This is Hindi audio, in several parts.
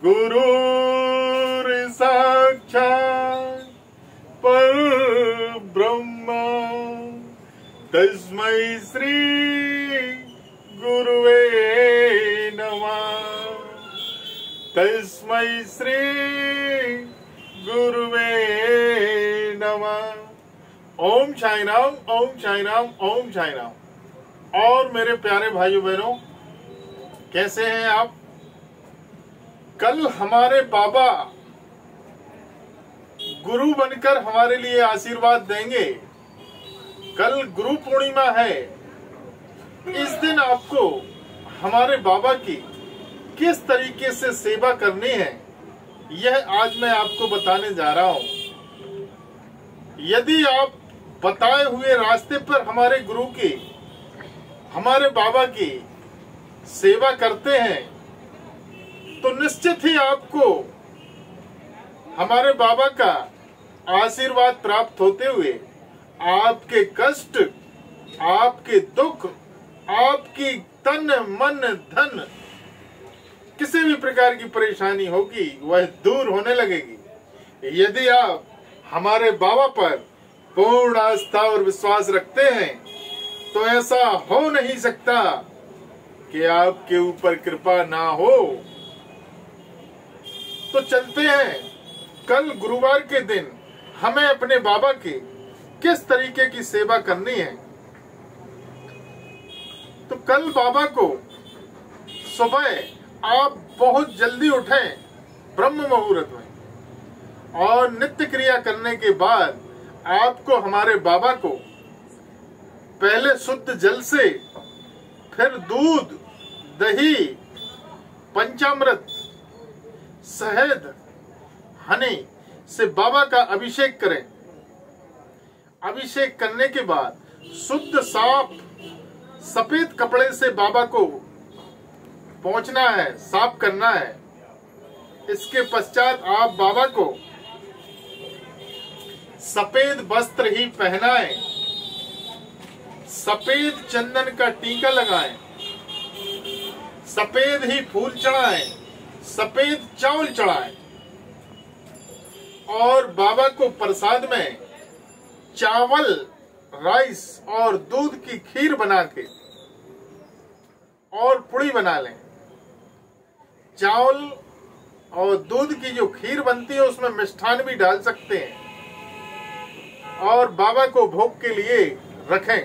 गुरुर् साक्षात् परब्रह्म तस्मै श्री गुरुवे नमः। तस्मै श्री गुरुवे नमः। ओम साई राम, ओम साई राम, ओम साई राम। और मेरे प्यारे भाइयों बहनों, कैसे हैं आप? कल हमारे बाबा गुरु बनकर हमारे लिए आशीर्वाद देंगे। कल गुरु पूर्णिमा है। इस दिन आपको हमारे बाबा की किस तरीके से सेवा करनी है, यह आज मैं आपको बताने जा रहा हूं। यदि आप बताए हुए रास्ते पर हमारे गुरु की, हमारे बाबा की सेवा करते हैं तो निश्चित ही आपको हमारे बाबा का आशीर्वाद प्राप्त होते हुए आपके कष्ट, आपके दुख, आपकी तन मन धन किसी भी प्रकार की परेशानी होगी वह दूर होने लगेगी। यदि आप हमारे बाबा पर पूर्ण आस्था और विश्वास रखते हैं तो ऐसा हो नहीं सकता कि आपके ऊपर कृपा ना हो। तो चलते हैं, कल गुरुवार के दिन हमें अपने बाबा की किस तरीके की सेवा करनी है। तो कल बाबा को सुबह आप बहुत जल्दी उठें ब्रह्म मुहूर्त में, और नित्य क्रिया करने के बाद आपको हमारे बाबा को पहले शुद्ध जल से, फिर दूध, दही, पंचामृत, शहद, हनी से बाबा का अभिषेक करें। अभिषेक करने के बाद शुद्ध साफ सफेद कपड़े से बाबा को पोंछना है, साफ करना है। इसके पश्चात आप बाबा को सफेद वस्त्र ही पहनाएं, सफेद चंदन का टीका लगाएं, सफेद ही फूल चढ़ाएं, सफेद चावल चढ़ाएं, और बाबा को प्रसाद में चावल, राइस और दूध की खीर बना के और पुड़ी बना लें। चावल और दूध की जो खीर बनती है उसमें मिष्ठान भी डाल सकते हैं और बाबा को भोग के लिए रखें।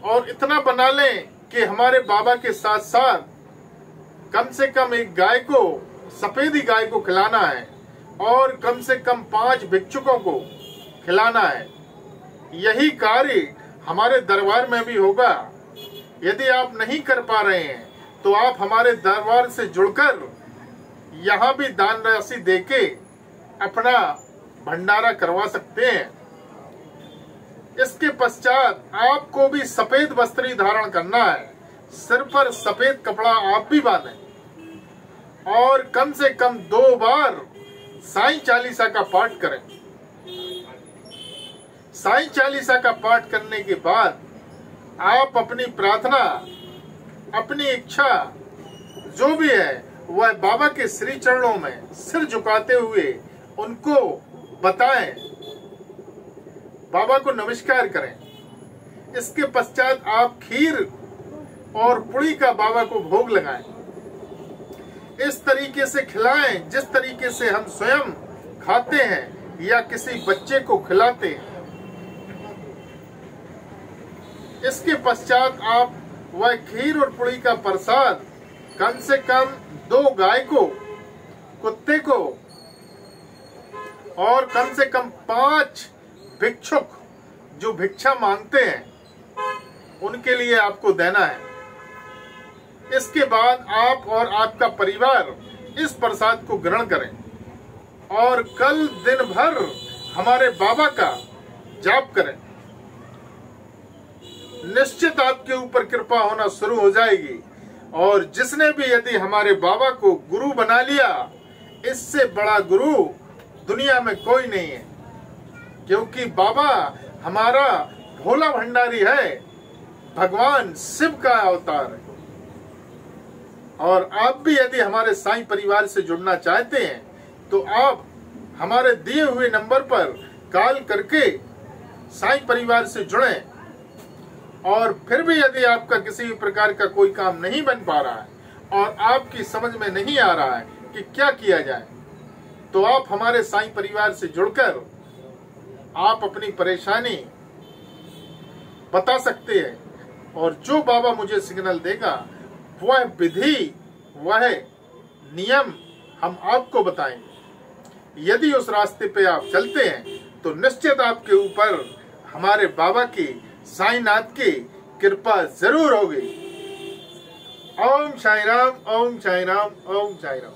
और इतना बना लें कि हमारे बाबा के साथ साथ कम से कम एक गाय को, सफेदी गाय को खिलाना है और कम से कम 5 भिक्षुकों को खिलाना है। यही कार्य हमारे दरबार में भी होगा। यदि आप नहीं कर पा रहे हैं तो आप हमारे दरबार से जुड़कर यहाँ भी दान राशि देके अपना भंडारा करवा सकते हैं। इसके पश्चात आपको भी सफेद वस्त्र धारण करना है, सिर पर सफेद कपड़ा आप भी बांधें और कम से कम 2 बार साईं चालीसा का पाठ करें। साईं चालीसा का पाठ करने के बाद आप अपनी प्रार्थना, अपनी इच्छा जो भी है वह बाबा के श्री चरणों में सिर झुकाते हुए उनको बताएं, बाबा को नमस्कार करें। इसके पश्चात आप खीर और पुड़ी का बाबा को भोग लगाएं। इस तरीके से खिलाएं जिस तरीके से हम स्वयं खाते हैं या किसी बच्चे को खिलाते हैं। इसके पश्चात आप वह खीर और पुड़ी का प्रसाद कम से कम 2 गाय को, कुत्ते को और कम से कम 5 भिक्षुक जो भिक्षा मांगते हैं उनके लिए आपको देना है। इसके बाद आप और आपका परिवार इस प्रसाद को ग्रहण करें और कल दिन भर हमारे बाबा का जाप करें। निश्चित आपके ऊपर कृपा होना शुरू हो जाएगी। और जिसने भी यदि हमारे बाबा को गुरु बना लिया, इससे बड़ा गुरु दुनिया में कोई नहीं है, क्योंकि बाबा हमारा भोला भंडारी है, भगवान शिव का अवतार है। और आप भी यदि हमारे साईं परिवार से जुड़ना चाहते हैं तो आप हमारे दिए हुए नंबर पर कॉल करके साईं परिवार से जुड़ें। और फिर भी यदि आपका किसी भी प्रकार का कोई काम नहीं बन पा रहा है और आपकी समझ में नहीं आ रहा है कि क्या किया जाए, तो आप हमारे साईं परिवार से जुड़कर आप अपनी परेशानी बता सकते हैं और जो बाबा मुझे सिग्नल देगा वह विधि, वह नियम हम आपको बताएंगे। यदि उस रास्ते पे आप चलते हैं तो निश्चित आपके ऊपर हमारे बाबा की, साईंनाथ की कृपा जरूर होगी। ओम साईं राम, ओम साईं राम, ओम साईं राम।